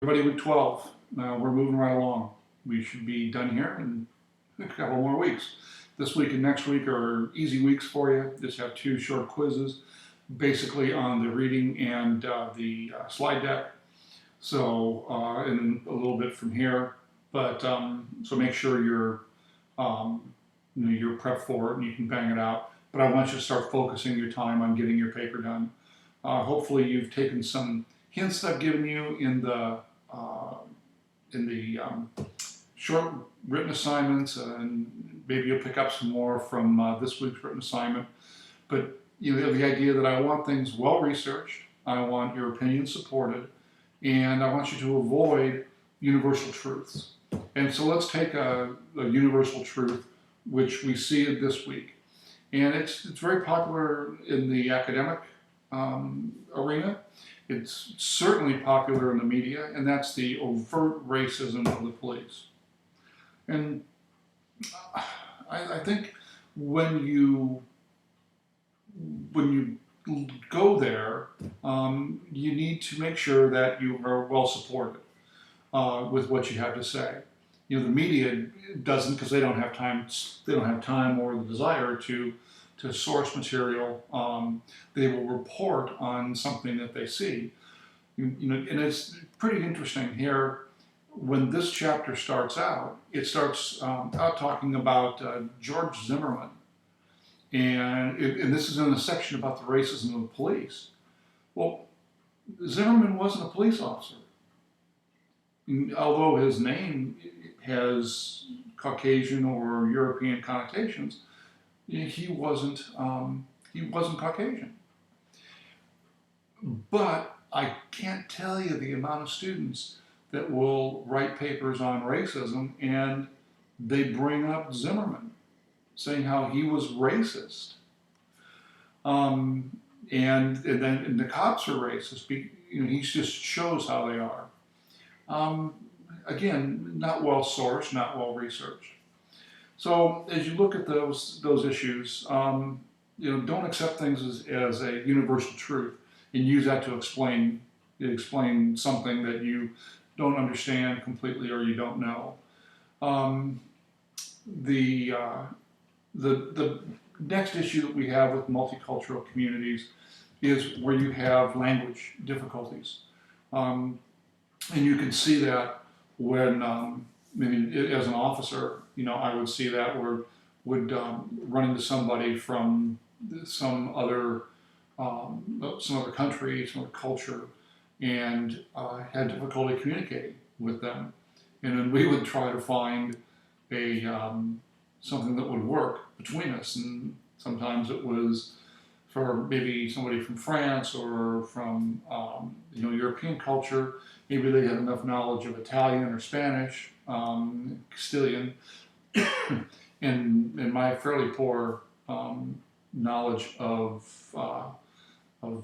Everybody, week 12. We're moving right along. We should be done here in a couple more weeks. This week and next week are easy weeks for you. Just have two short quizzes, basically on the reading and the slide deck. So, and a little bit from here. But so make sure you're prepped for it and you can bang it out. But I want you to start focusing your time on getting your paper done. Hopefully, you've taken some hints I've given you in the short written assignments, and maybe you'll pick up some more from this week's written assignment. But the idea that I want things well researched, I want your opinion supported, and I want you to avoid universal truths. And so let's take a universal truth which we see this week, and it's very popular in the academic arena. It's certainly popular in the media, and that's the overt racism of the police. And I think when you go there, you need to make sure that you are well supported with what you have to say. The media doesn't, because they don't have time. They don't have time or the desire to source material. They will report on something that they see. And it's pretty interesting here. When this chapter starts out, it starts out talking about George Zimmerman. And this is in a section about the racism of the police. Well, Zimmerman wasn't a police officer. Although his name has Caucasian or European connotations, he wasn't Caucasian. But I can't tell you the amount of students that will write papers on racism and they bring up Zimmerman, saying how he was racist. And then the cops are racist. He just shows how they are. Again, not well sourced, not well researched. So as you look at those issues, don't accept things as a universal truth and use that to explain something that you don't understand completely or you don't know. The next issue that we have with multicultural communities is where you have language difficulties, and you can see that when as an officer, I would see that would run into somebody from some other country, some other culture, and had difficulty communicating with them. And then we would try to find something that would work between us. And sometimes it was for maybe somebody from France or from European culture. Maybe they had enough knowledge of Italian or Spanish, Castilian, and my fairly poor knowledge of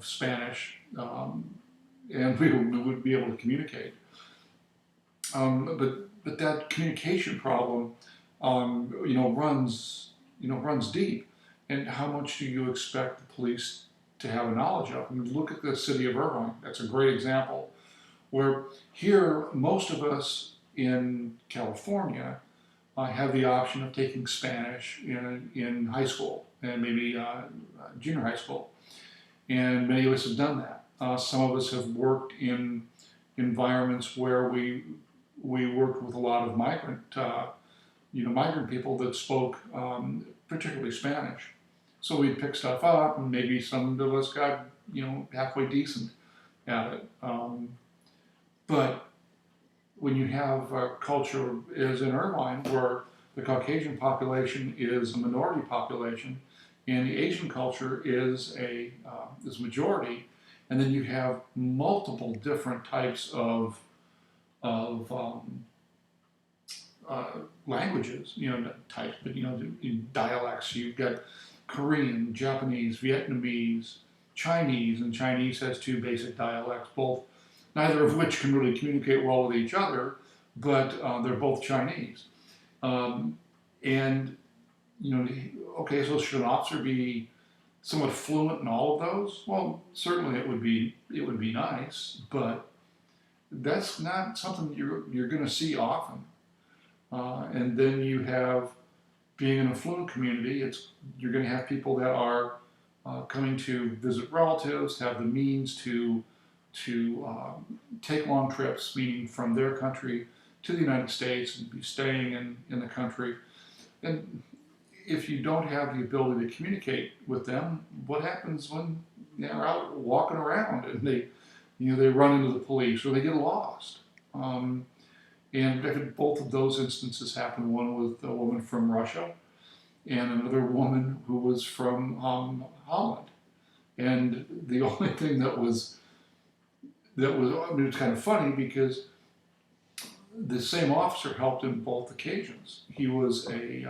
Spanish, and we would be able to communicate. But that communication problem, runs deep. And how much do you expect the police to have a knowledge of? Look at the city of Irvine. That's a great example. Where here, most of us in California have the option of taking Spanish in high school and maybe junior high school. And many of us have done that. Some of us have worked in environments where we worked with a lot of migrant people that spoke particularly Spanish. So we'd pick stuff up, and maybe some of us got halfway decent at it. But when you have a culture as in Irvine, where the Caucasian population is a minority population, and the Asian culture is majority, and then you have multiple different types of languages, types, but in dialects. You've got Korean, Japanese, Vietnamese, Chinese, and Chinese has two basic dialects, neither of which can really communicate well with each other, but they're both Chinese. Okay, so should an officer be somewhat fluent in all of those? Well, certainly it would be nice, but that's not something you're going to see often. And then you have, being an affluent community, you're going to have people that are coming to visit relatives, have the means to take long trips, meaning from their country to the United States and be staying in the country. And if you don't have the ability to communicate with them, what happens when they're out walking around and they run into the police or they get lost? And I've had both of those instances happen. One with a woman from Russia, and another woman who was from Holland. And the only thing that was I mean, it's kind of funny because the same officer helped in both occasions. He was a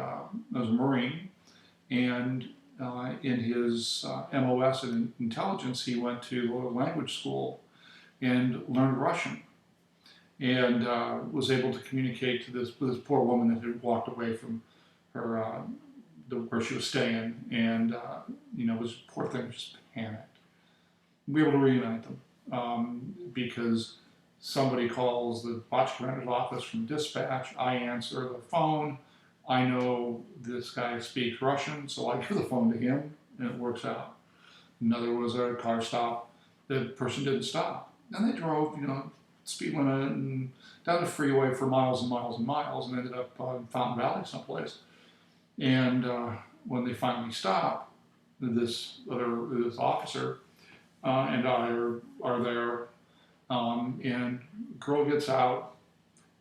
Marine, and in his MOS and intelligence, he went to a language school and learned Russian, and was able to communicate to this poor woman that had walked away from her where she was staying, and was poor thing, just panicked. We were able to reunite them because somebody calls the watch commander's office from dispatch. I answer the phone. I know this guy speaks Russian, so I give the phone to him, and it works out. Another was a car stop. The person didn't stop, and they drove, speed limit and down the freeway for miles and miles and miles, and ended up in Fountain Valley someplace. And when they finally stop, this officer and I are there, and girl gets out.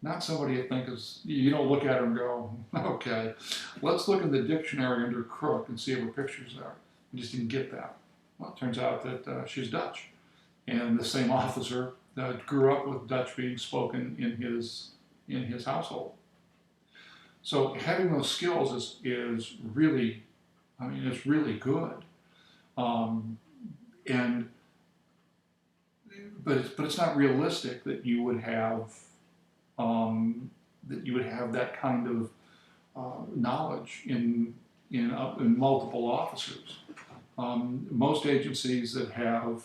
Not somebody you think is, you don't look at her and go, okay, let's look in the dictionary under crook and see if her picture's there. I just didn't get that. Well, it turns out that she's Dutch. And the same officer grew up with Dutch being spoken in his household. So having those skills is really, it's really good. But it's not realistic that you would have that kind of knowledge in multiple officers. Most agencies that have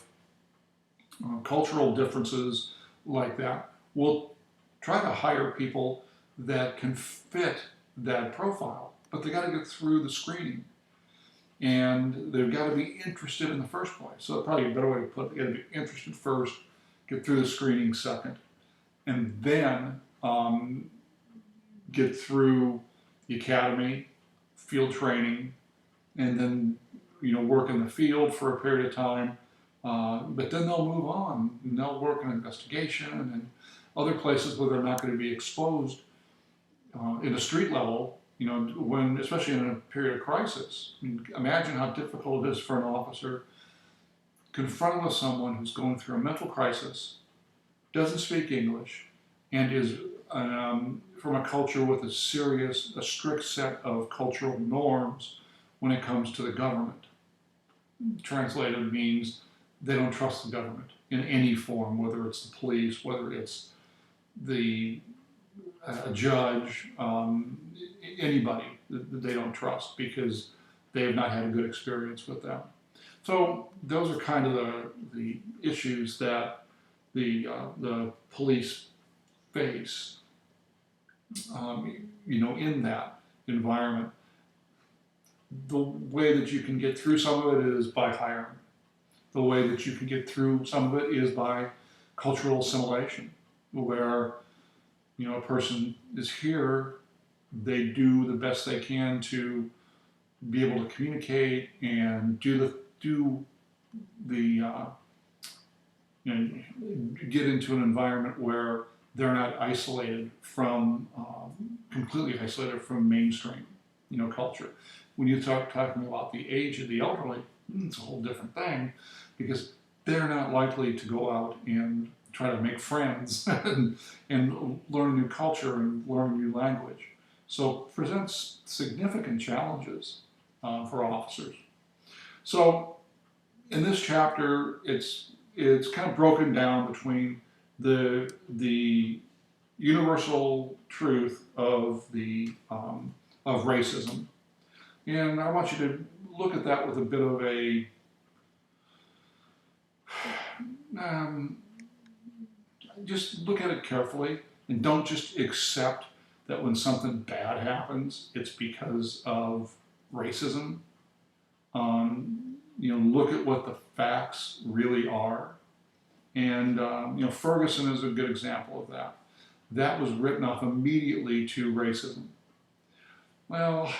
cultural differences like that will try to hire people that can fit that profile, but they got to get through the screening, and they've got to be interested in the first place. So probably a better way to put it, they got to be interested first, get through the screening second, and then get through the academy, field training, and then work in the field for a period of time. But then they'll move on and they'll work in investigation and other places where they're not going to be exposed in a street level, when, especially in a period of crisis. I mean, imagine how difficult it is for an officer confronted with someone who's going through a mental crisis, doesn't speak English, and is from a culture with a strict set of cultural norms when it comes to the government. Translated means they don't trust the government in any form, whether it's the police, whether it's the judge, anybody that they don't trust because they have not had a good experience with them. So those are kind of the issues that the police face, in that environment. The way that you can get through some of it is by hiring. The way that you can get through some of it is by cultural assimilation, where a person is here, they do the best they can to be able to communicate and get into an environment where they're not completely isolated from mainstream, culture. When you talking about the age of the elderly, it's a whole different thing because they're not likely to go out and try to make friends and learn a new culture and learn a new language. So it presents significant challenges for officers. So in this chapter, it's kind of broken down between the universal truth of racism, and I want you to look at that with a bit of a just look at it carefully and don't just accept that when something bad happens, it's because of racism. Look at what the facts really are. And, Ferguson is a good example of that. That was written off immediately to racism. Well,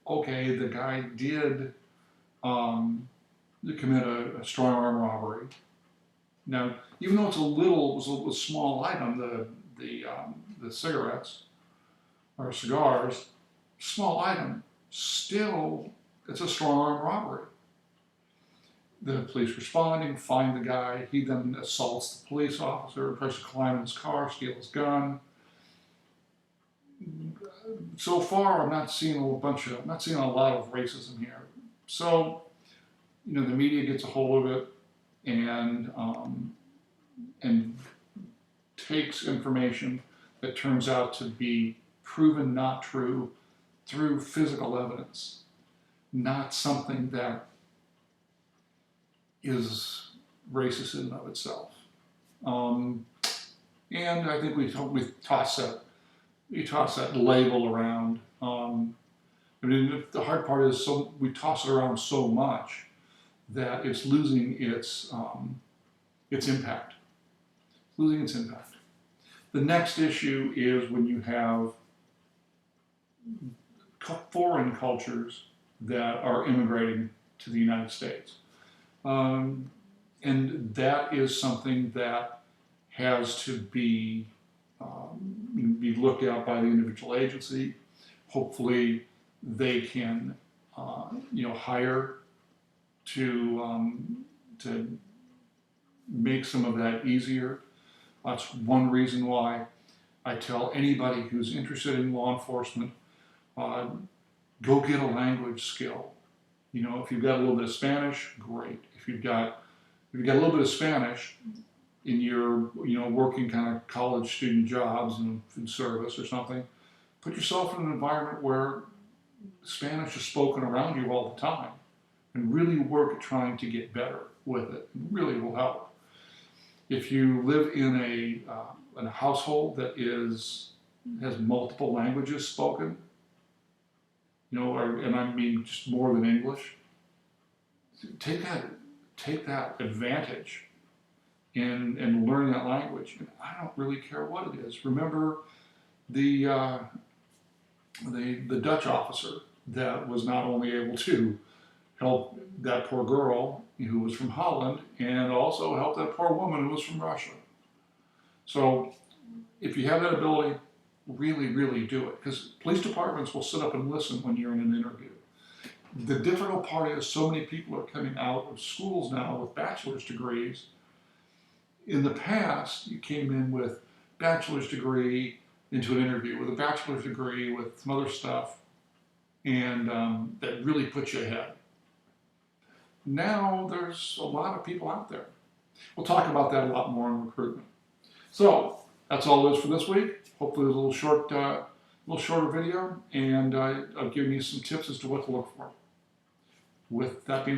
okay, the guy did commit a strong arm robbery. Now, even though it was a small item, the cigarettes or cigars, small item, still it's a strong arm robbery. The police responding, find the guy. He then assaults the police officer, tries to climb in his car, steal his gun. So far, I'm not seeing a lot of racism here. So, the media gets a hold of it and takes information that turns out to be proven not true through physical evidence, not something that is racist in and of itself. And I think we toss that label around. The hard part is we toss it around so much that it's losing its impact. Losing its impact. The next issue is when you have foreign cultures that are immigrating to the United States. And that is something that has to be looked at by the individual agency. Hopefully they can hire to make some of that easier. That's one reason why I tell anybody who's interested in law enforcement, go get a language skill. If you've got a little bit of Spanish, great. If you've got a little bit of Spanish in your working kind of college student jobs in service or something, put yourself in an environment where Spanish is spoken around you all the time, and really work at trying to get better with it. It really will help. If you live in a household that has multiple languages spoken, and I mean just more than English, take that advantage and learn that language. And I don't really care what it is. Remember the Dutch officer that was not only able to help that poor girl who was from Holland and also help that poor woman who was from Russia. So if you have that ability, really, really do it, because police departments will sit up and listen when you're in an interview. The difficult part is so many people are coming out of schools now with bachelor's degrees. In the past, you came in with bachelor's degree into an interview with a bachelor's degree with some other stuff, and that really puts you ahead. Now there's a lot of people out there. We'll talk about that a lot more in recruitment. So that's all it is for this week. Hopefully a little shorter video, and I've given you some tips as to what to look for. With that being